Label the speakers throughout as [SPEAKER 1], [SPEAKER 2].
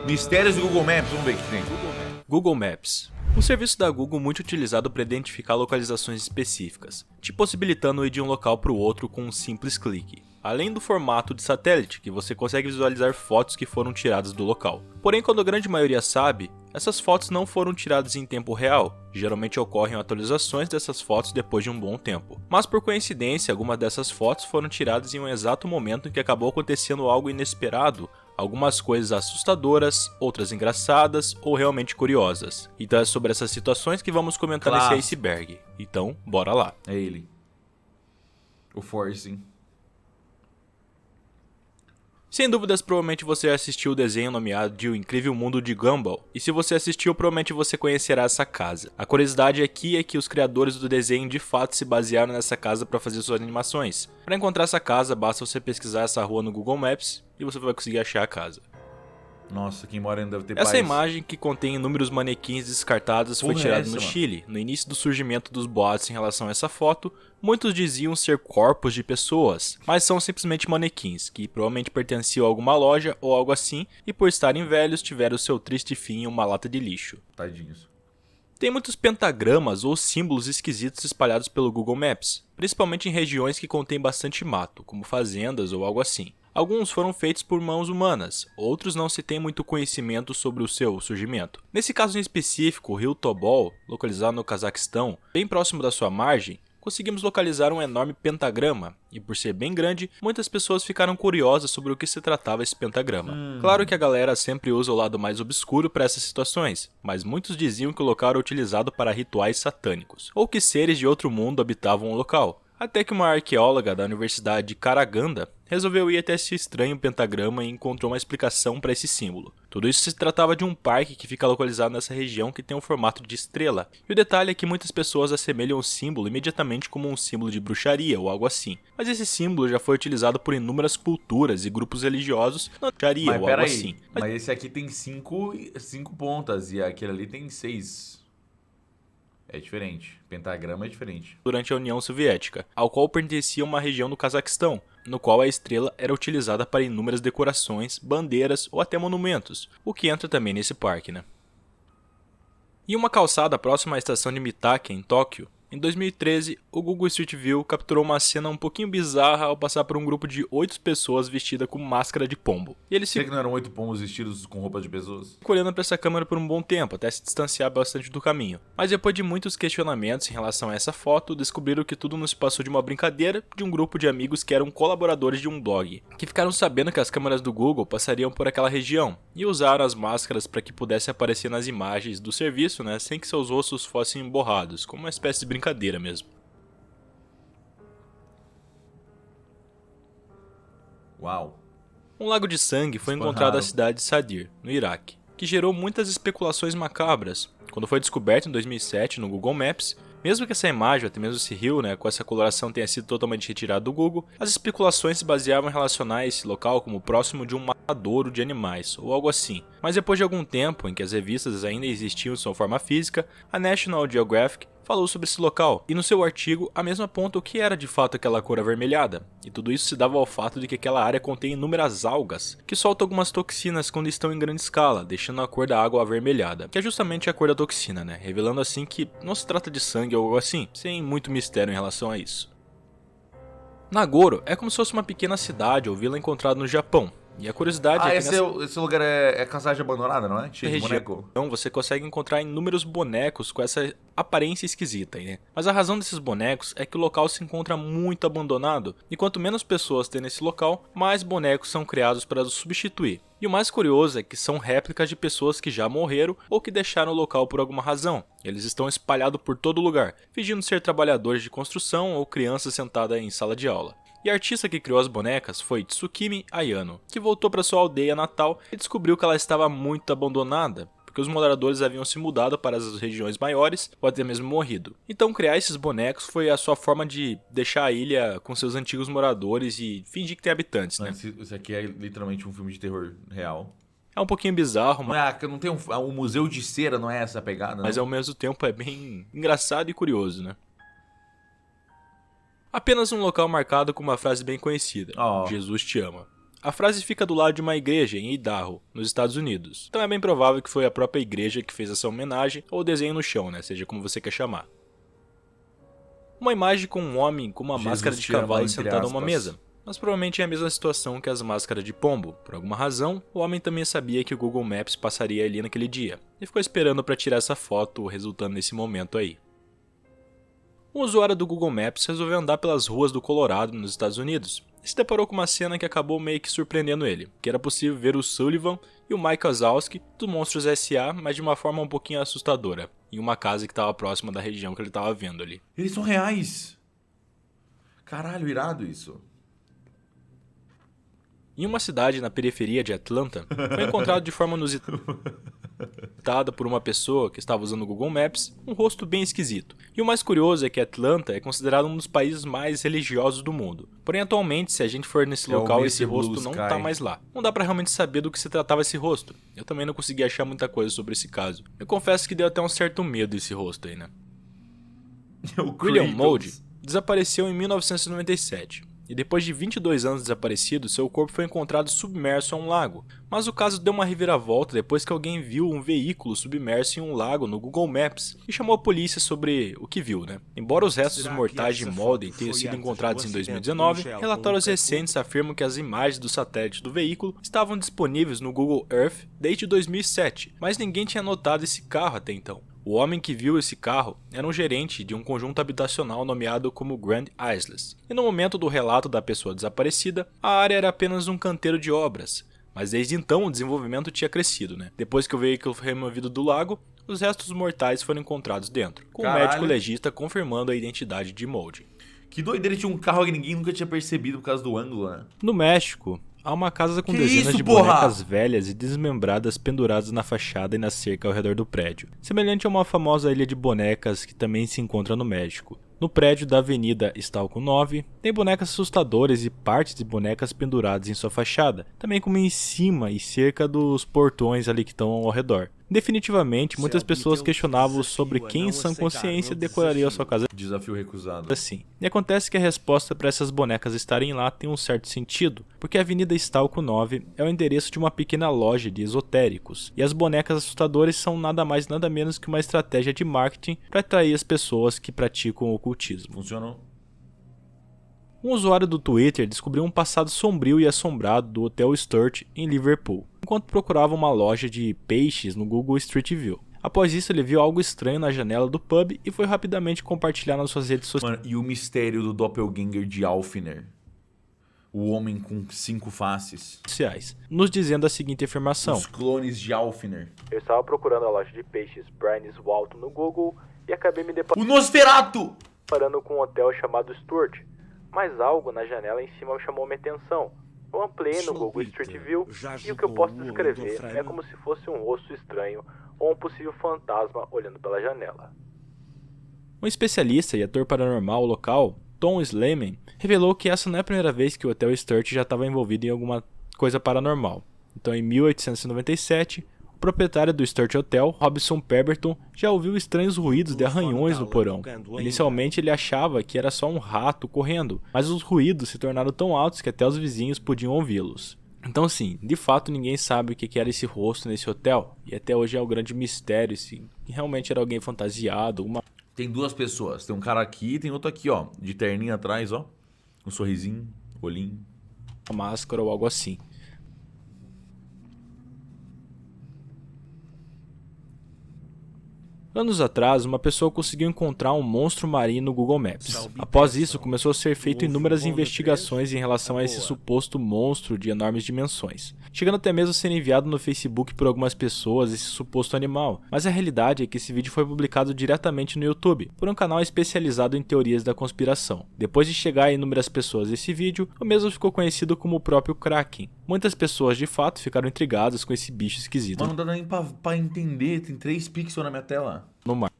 [SPEAKER 1] Mistérios do Google Maps, vamos ver o que tem.
[SPEAKER 2] Google Maps. Um serviço da Google muito utilizado para identificar localizações específicas, te possibilitando ir de um local para o outro com um simples clique. Além do formato de satélite, que você consegue visualizar fotos que foram tiradas do local. Porém, quando a grande maioria sabe, essas fotos não foram tiradas em tempo real, geralmente ocorrem atualizações dessas fotos depois de um bom tempo. Mas por coincidência, algumas dessas fotos foram tiradas em um exato momento em que acabou acontecendo algo inesperado, algumas coisas assustadoras, outras engraçadas ou realmente curiosas. Então é sobre essas situações que vamos comentar nesse iceberg. Então, bora lá.
[SPEAKER 1] É ele. O Forcing.
[SPEAKER 2] Sem dúvidas, provavelmente você assistiu o desenho nomeado de O Incrível Mundo de Gumball, e se você assistiu, provavelmente você conhecerá essa casa. A curiosidade aqui é que os criadores do desenho de fato se basearam nessa casa para fazer suas animações. Para encontrar essa casa, basta você pesquisar essa rua no Google Maps e você vai conseguir achar a casa.
[SPEAKER 1] Nossa, quem mora ainda deve ter
[SPEAKER 2] Essa
[SPEAKER 1] paz.
[SPEAKER 2] imagem, que contém inúmeros manequins descartados, foi tirada no Chile. No início do surgimento dos boatos em relação a essa foto, muitos diziam ser corpos de pessoas, mas são simplesmente manequins, que provavelmente pertenciam a alguma loja ou algo assim, e por estarem velhos tiveram seu triste fim em uma lata de lixo.
[SPEAKER 1] Tadinhos.
[SPEAKER 2] Tem muitos pentagramas ou símbolos esquisitos espalhados pelo Google Maps, principalmente em regiões que contêm bastante mato, como fazendas ou algo assim. Alguns foram feitos por mãos humanas, outros não se tem muito conhecimento sobre o seu surgimento. Nesse caso em específico, o rio Tobol, localizado no Cazaquistão, bem próximo da sua margem, conseguimos localizar um enorme pentagrama, e por ser bem grande, muitas pessoas ficaram curiosas sobre o que se tratava esse pentagrama. Claro que a galera sempre usa o lado mais obscuro para essas situações, mas muitos diziam que o local era utilizado para rituais satânicos, ou que seres de outro mundo habitavam o local. Até que uma arqueóloga da Universidade de Karaganda resolveu ir até esse estranho pentagrama e encontrou uma explicação para esse símbolo. Tudo isso se tratava de um parque que fica localizado nessa região que tem um formato de estrela. E o detalhe é que muitas pessoas assemelham o símbolo imediatamente como um símbolo de bruxaria ou algo assim. Mas esse símbolo já foi utilizado por inúmeras culturas e grupos religiosos na bruxaria ou algo assim.
[SPEAKER 1] Mas esse aqui tem cinco pontas e aquele ali tem 6. É diferente. Pentagrama é diferente.
[SPEAKER 2] Durante a União Soviética, ao qual pertencia uma região do Cazaquistão, no qual a estrela era utilizada para inúmeras decorações, bandeiras ou até monumentos, o que entra também nesse parque, né? Em uma calçada próxima à estação de Mitake, em Tóquio, em 2013, o Google Street View capturou uma cena um pouquinho bizarra ao passar por um grupo de 8 pessoas vestidas com máscara de pombo. E eles
[SPEAKER 1] Será que não eram 8 pombos vestidos com roupa de pessoas?
[SPEAKER 2] ficam olhando para essa câmera por um bom tempo, até se distanciar bastante do caminho. Mas depois de muitos questionamentos em relação a essa foto, descobriram que tudo não se passou de uma brincadeira de um grupo de amigos que eram colaboradores de um blog, que ficaram sabendo que as câmeras do Google passariam por aquela região, e usaram as máscaras para que pudesse aparecer nas imagens do serviço, né, sem que seus rostos fossem borrados, como uma espécie de brincadeira mesmo.
[SPEAKER 1] Uau.
[SPEAKER 2] Um lago de sangue foi encontrado na cidade de Sadir, no Iraque, que gerou muitas especulações macabras. Quando foi descoberto em 2007 no Google Maps, mesmo que essa imagem, até mesmo esse rio, né, com essa coloração tenha sido totalmente retirado do Google, as especulações se baseavam em relacionar esse local como próximo de um matadouro de animais, ou algo assim. Mas depois de algum tempo, em que as revistas ainda existiam em sua forma física, a National Geographic falou sobre esse local, e no seu artigo a mesma aponta o que era de fato aquela cor avermelhada, e tudo isso se dava ao fato de que aquela área contém inúmeras algas, que soltam algumas toxinas quando estão em grande escala, deixando a cor da água avermelhada, que é justamente a cor da toxina, né, revelando assim que não se trata de sangue ou algo assim, sem muito mistério em relação a isso. Nagoro é como se fosse uma pequena cidade ou vila encontrada no Japão. E a curiosidade é que
[SPEAKER 1] esse lugar é casagem abandonada, não é? Cheio de boneco.
[SPEAKER 2] Então você consegue encontrar inúmeros bonecos com essa aparência esquisita, né? Mas a razão desses bonecos é que o local se encontra muito abandonado, e quanto menos pessoas tem nesse local, mais bonecos são criados para os substituir. E o mais curioso é que são réplicas de pessoas que já morreram ou que deixaram o local por alguma razão. Eles estão espalhados por todo lugar, fingindo ser trabalhadores de construção ou crianças sentadas em sala de aula. E a artista que criou as bonecas foi Tsukimi Ayano, que voltou para sua aldeia natal e descobriu que ela estava muito abandonada, porque os moradores haviam se mudado para as regiões maiores ou até mesmo morrido. Então criar esses bonecos foi a sua forma de deixar a ilha com seus antigos moradores e fingir que tem habitantes, né?
[SPEAKER 1] Isso aqui é literalmente um filme de terror real.
[SPEAKER 2] É um pouquinho bizarro, mas
[SPEAKER 1] não tem um museu de cera, não é essa a pegada,
[SPEAKER 2] mas
[SPEAKER 1] não?
[SPEAKER 2] ao mesmo tempo é bem engraçado e curioso, né? Apenas um local marcado com uma frase bem conhecida: Jesus te ama. A frase fica do lado de uma igreja em Idaho, nos Estados Unidos. Então é bem provável que foi a própria igreja que fez essa homenagem ou desenho no chão, né? Seja como você quer chamar. Uma imagem com um homem com uma máscara de cavalo sentado a uma mesa. Mas provavelmente é a mesma situação que as máscaras de pombo. Por alguma razão, o homem também sabia que o Google Maps passaria ali naquele dia. E ficou esperando para tirar essa foto, resultando nesse momento aí. Um usuário do Google Maps resolveu andar pelas ruas do Colorado, nos Estados Unidos, e se deparou com uma cena que acabou meio que surpreendendo ele, que era possível ver o Sullivan e o Mike Wazowski do Monstros S.A., mas de uma forma um pouquinho assustadora, em uma casa que estava próxima da região que ele estava vendo ali.
[SPEAKER 1] Eles são reais. Caralho, irado isso.
[SPEAKER 2] Em uma cidade na periferia de Atlanta, foi encontrado de forma inusitada por uma pessoa que estava usando o Google Maps um rosto bem esquisito. E o mais curioso é que Atlanta é considerado um dos países mais religiosos do mundo. Porém, atualmente, se a gente for nesse local, esse rosto não tá mais lá. Não dá pra realmente saber do que se tratava esse rosto. Eu também não consegui achar muita coisa sobre esse caso. Eu confesso que deu até um certo medo esse rosto aí, né? William Moody desapareceu em 1997. E depois de 22 anos desaparecido, seu corpo foi encontrado submerso a um lago. Mas o caso deu uma reviravolta depois que alguém viu um veículo submerso em um lago no Google Maps e chamou a polícia sobre o que viu, né? Embora os restos mortais de Molden tenham sido encontrados em 2019, relatórios recentes afirmam que as imagens do satélite do veículo estavam disponíveis no Google Earth desde 2007, mas ninguém tinha notado esse carro até então. O homem que viu esse carro era um gerente de um conjunto habitacional nomeado como Grand Isles. E no momento do relato da pessoa desaparecida, a área era apenas um canteiro de obras. Mas desde então o desenvolvimento tinha crescido, né? Depois que o veículo foi removido do lago, os restos mortais foram encontrados dentro, com o médico legista confirmando a identidade de Moody.
[SPEAKER 1] Que doideira, tinha um carro que ninguém nunca tinha percebido por causa do ângulo, né?
[SPEAKER 2] No México, há uma casa com dezenas de bonecas velhas e desmembradas penduradas na fachada e na cerca ao redor do prédio, semelhante a uma famosa ilha de bonecas que também se encontra no México. No prédio da Avenida Stalco 9, tem bonecas assustadoras e partes de bonecas penduradas em sua fachada, também como em cima e cerca dos portões ali que estão ao redor. Definitivamente, muitas pessoas questionavam sobre quem em sã consciência decoraria a sua casa
[SPEAKER 1] Desafio recusado.
[SPEAKER 2] assim. E acontece que a resposta para essas bonecas estarem lá tem um certo sentido, porque a Avenida Stalco 9 é o endereço de uma pequena loja de esotéricos, e as bonecas assustadoras são nada mais nada menos que uma estratégia de marketing para atrair as pessoas que praticam o ocultismo.
[SPEAKER 1] Funcionou.
[SPEAKER 2] Um usuário do Twitter descobriu um passado sombrio e assombrado do Hotel Sturt em Liverpool, enquanto procurava uma loja de peixes no Google Street View. Após isso, ele viu algo estranho na janela do pub e foi rapidamente compartilhar nas suas redes sociais.
[SPEAKER 1] Mano, e o mistério do doppelganger de Alfner? O homem com 5 faces.
[SPEAKER 2] Nos dizendo a seguinte afirmação:
[SPEAKER 1] Os clones de Alfner.
[SPEAKER 2] Eu estava procurando a loja de peixes Brian's Walton no Google e acabei me
[SPEAKER 1] O Nosferatu!
[SPEAKER 2] deparando com um hotel chamado Sturt. Mas algo na janela em cima chamou minha atenção. Eu ampliei no Google Street View e o que eu posso descrever é como se fosse um rosto estranho ou um possível fantasma olhando pela janela. Um especialista e ator paranormal local, Tom Sleeman, revelou que essa não é a primeira vez que o Hotel Sturt já estava envolvido em alguma coisa paranormal. Então, em 1897, o proprietário do Sturt Hotel, Robson Pemberton, já ouviu estranhos ruídos de arranhões no porão. Inicialmente ele achava que era só um rato correndo, mas os ruídos se tornaram tão altos que até os vizinhos podiam ouvi-los. Então sim, de fato ninguém sabe o que era esse rosto nesse hotel, e até hoje é o grande mistério se realmente era alguém fantasiado,
[SPEAKER 1] Tem duas pessoas, tem um cara aqui e tem outro aqui, ó, de terninho atrás, ó, um sorrisinho, olhinho,
[SPEAKER 2] uma máscara ou algo assim. Anos atrás, uma pessoa conseguiu encontrar um monstro marinho no Google Maps. Após isso, começou a ser feito inúmeras investigações em relação a esse suposto monstro de enormes dimensões, chegando até mesmo a ser enviado no Facebook por algumas pessoas esse suposto animal. Mas a realidade é que esse vídeo foi publicado diretamente no YouTube, por um canal especializado em teorias da conspiração. Depois de chegar a inúmeras pessoas esse vídeo, o mesmo ficou conhecido como o próprio Kraken. Muitas pessoas de fato ficaram intrigadas com esse bicho esquisito.
[SPEAKER 1] Mano, não dá nem pra entender, tem 3 pixels na minha tela.
[SPEAKER 2] No mar.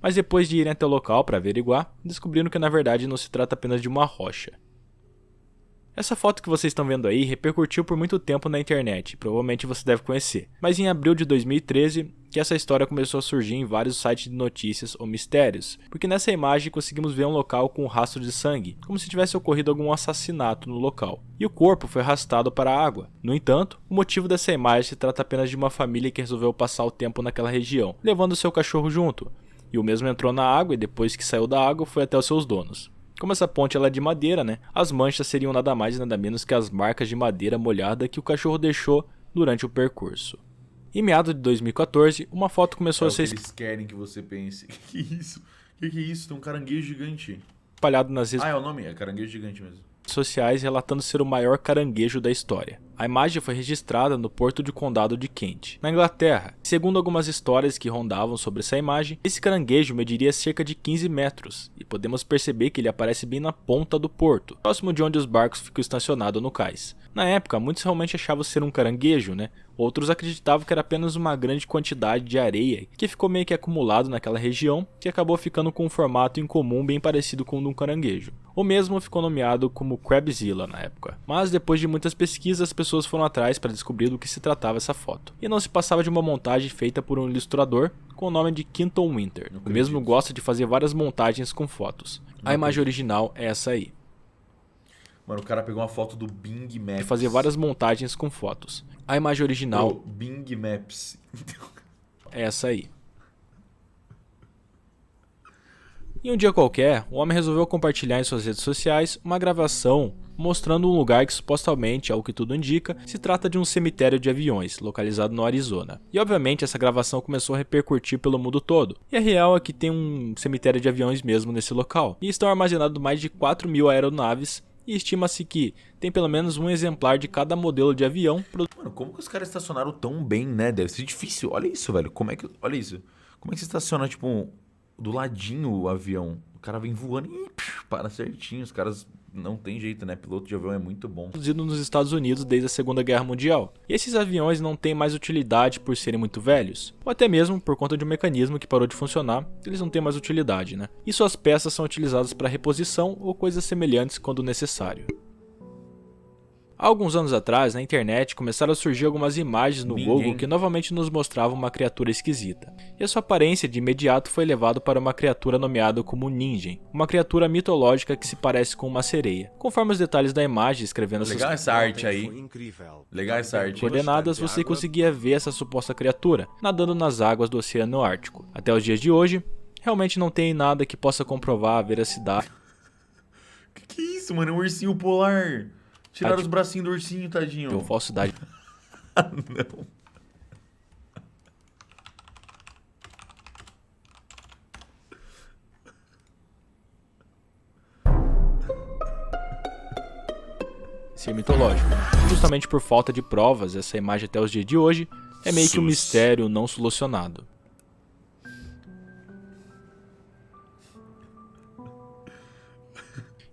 [SPEAKER 2] Mas depois de irem até o local para averiguar, descobriram que na verdade não se trata apenas de uma rocha. Essa foto que vocês estão vendo aí repercutiu por muito tempo na internet, provavelmente você deve conhecer. Mas em abril de 2013, que essa história começou a surgir em vários sites de notícias ou mistérios, porque nessa imagem conseguimos ver um local com um rastro de sangue, como se tivesse ocorrido algum assassinato no local, e o corpo foi arrastado para a água. No entanto, o motivo dessa imagem se trata apenas de uma família que resolveu passar o tempo naquela região, levando seu cachorro junto, e o mesmo entrou na água e depois que saiu da água foi até os seus donos. Como essa ponte ela é de madeira, as manchas seriam nada mais e nada menos que as marcas de madeira molhada que o cachorro deixou durante o percurso. Em meados de 2014, uma foto começou a ser
[SPEAKER 1] eles querem que você pense. Que é isso? Que é isso? Tem um caranguejo gigante.
[SPEAKER 2] espalhada nas redes
[SPEAKER 1] É o nome? É caranguejo gigante mesmo.
[SPEAKER 2] sociais relatando ser o maior caranguejo da história. A imagem foi registrada no porto de condado de Kent, na Inglaterra. Segundo algumas histórias que rondavam sobre essa imagem, esse caranguejo mediria cerca de 15 metros, e podemos perceber que ele aparece bem na ponta do porto, próximo de onde os barcos ficam estacionados no cais. Na época, muitos realmente achavam ser um caranguejo, Outros acreditavam que era apenas uma grande quantidade de areia que ficou meio que acumulado naquela região, que acabou ficando com um formato incomum bem parecido com o de um caranguejo. O mesmo ficou nomeado como Crabzilla na época. Mas depois de muitas pesquisas, as pessoas foram atrás para descobrir do que se tratava essa foto. E não se passava de uma montagem feita por um ilustrador com o nome de Quinton Winter. O mesmo gosta de fazer várias montagens com fotos. A imagem original é essa aí.
[SPEAKER 1] Mano, o cara pegou uma foto do Bing Maps.
[SPEAKER 2] De fazer várias montagens com fotos. A imagem original
[SPEAKER 1] Bing Maps.
[SPEAKER 2] é essa aí. Em um dia qualquer, o homem resolveu compartilhar em suas redes sociais uma gravação mostrando um lugar que supostamente, ao que tudo indica, se trata de um cemitério de aviões, localizado no Arizona. E obviamente essa gravação começou a repercutir pelo mundo todo. E a real é que tem um cemitério de aviões mesmo nesse local. E estão armazenados mais de 4.000 aeronaves, e estima-se que tem pelo menos um exemplar de cada modelo de avião.
[SPEAKER 1] Mano, como que os caras estacionaram tão bem, Deve ser difícil. Olha isso, velho. Olha isso. Como é que você estaciona, tipo, do ladinho o avião? O cara vem voando e para certinho. Os caras não tem jeito, Piloto de avião é muito bom.
[SPEAKER 2] Produzido nos Estados Unidos desde a Segunda Guerra Mundial. E esses aviões não têm mais utilidade por serem muito velhos, ou até mesmo por conta de um mecanismo que parou de funcionar, eles não têm mais utilidade, E suas peças são utilizadas para reposição ou coisas semelhantes quando necessário. Há alguns anos atrás, na internet, começaram a surgir algumas imagens no Google que novamente nos mostravam uma criatura esquisita. E a sua aparência de imediato foi levada para uma criatura nomeada como Ningen, uma criatura mitológica que se parece com uma sereia. Conforme os detalhes da imagem, escrevendo
[SPEAKER 1] Legal essa arte aí. Legal essa arte.
[SPEAKER 2] Coordenadas, você conseguia ver essa suposta criatura nadando nas águas do Oceano Ártico. Até os dias de hoje, realmente não tem nada que possa comprovar a veracidade.
[SPEAKER 1] Que é isso, mano? É um ursinho polar. Tiraram os bracinhos do ursinho, tadinho.
[SPEAKER 2] Ou falsidade.
[SPEAKER 1] Não.
[SPEAKER 2] Ser mitológico. Justamente por falta de provas, essa imagem até os dias de hoje é meio que um mistério não solucionado.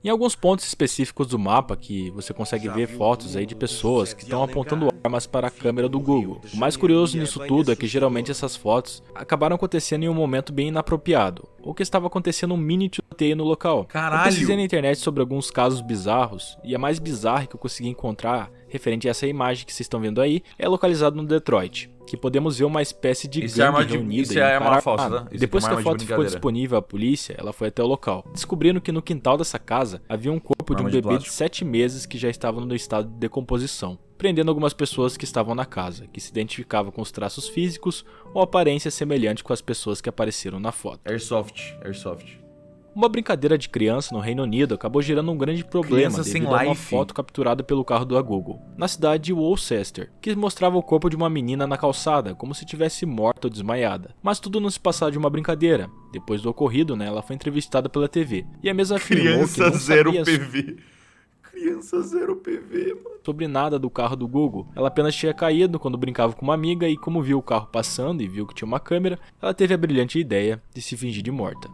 [SPEAKER 2] Em alguns pontos específicos do mapa que você consegue ver fotos aí de pessoas que estão apontando armas para a câmera do Google. O mais curioso nisso tudo é que geralmente essas fotos acabaram acontecendo em um momento bem inapropriado, ou que estava acontecendo um mini tiroteio no local.
[SPEAKER 1] Caralho!
[SPEAKER 2] Eu pesquisei na internet sobre alguns casos bizarros, e a mais bizarra que eu consegui encontrar, referente a essa imagem que vocês estão vendo aí, é localizado no Detroit, que podemos ver uma espécie de gangue reunida
[SPEAKER 1] isso é arma falsa, tá?
[SPEAKER 2] Depois que a foto ficou disponível à polícia, ela foi até o local, descobrindo que no quintal dessa casa havia um corpo de um bebê de 7 meses que já estava no estado de decomposição, prendendo algumas pessoas que estavam na casa, que se identificavam com os traços físicos ou aparência semelhante com as pessoas que apareceram na foto.
[SPEAKER 1] Airsoft.
[SPEAKER 2] Uma brincadeira de criança no Reino Unido acabou gerando um grande problema devido a uma foto capturada pelo carro da Google, na cidade de Worcester, que mostrava o corpo de uma menina na calçada, como se tivesse morta ou desmaiada. Mas tudo não se passava de uma brincadeira. Depois do ocorrido, ela foi entrevistada pela TV, e a mesma afirmou que não sabia
[SPEAKER 1] Criança 0 PV, mano.
[SPEAKER 2] Sobre nada do carro do Google. Ela apenas tinha caído quando brincava com uma amiga e como viu o carro passando e viu que tinha uma câmera, ela teve a brilhante ideia de se fingir de morta.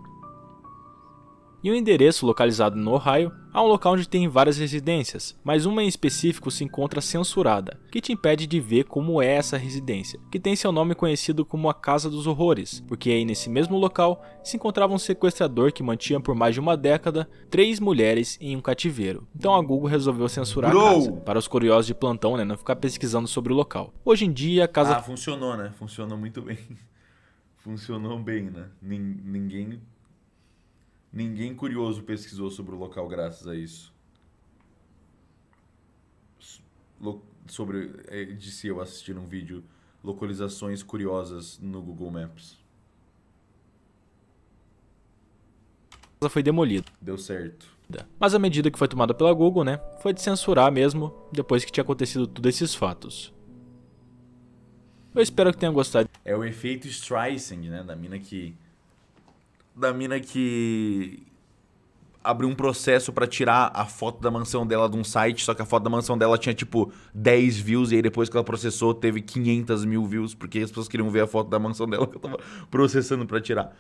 [SPEAKER 2] Em um endereço localizado no Ohio, há um local onde tem várias residências, mas uma em específico se encontra censurada, que te impede de ver como é essa residência, que tem seu nome conhecido como a Casa dos Horrores, porque aí nesse mesmo local se encontrava um sequestrador que mantinha por mais de uma década 3 mulheres em um cativeiro. Então a Google resolveu censurar a casa, para os curiosos de plantão não ficar pesquisando sobre o local. Hoje em dia a casa...
[SPEAKER 1] funcionou, Funcionou muito bem. Funcionou bem, né? Ninguém curioso pesquisou sobre o local graças a isso. Sobre, disse eu assistir um vídeo, localizações curiosas no Google Maps.
[SPEAKER 2] casa foi demolida.
[SPEAKER 1] Deu certo.
[SPEAKER 2] Mas a medida que foi tomada pela Google, né, foi de censurar mesmo, depois que tinha acontecido todos esses fatos. Eu espero que tenham gostado.
[SPEAKER 1] É o efeito Streisand, né? Da mina que abriu um processo pra tirar a foto da mansão dela de um site, só que a foto da mansão dela tinha tipo 10 views, e aí depois que ela processou teve 500 mil views, porque as pessoas queriam ver a foto da mansão dela que eu tava processando pra tirar.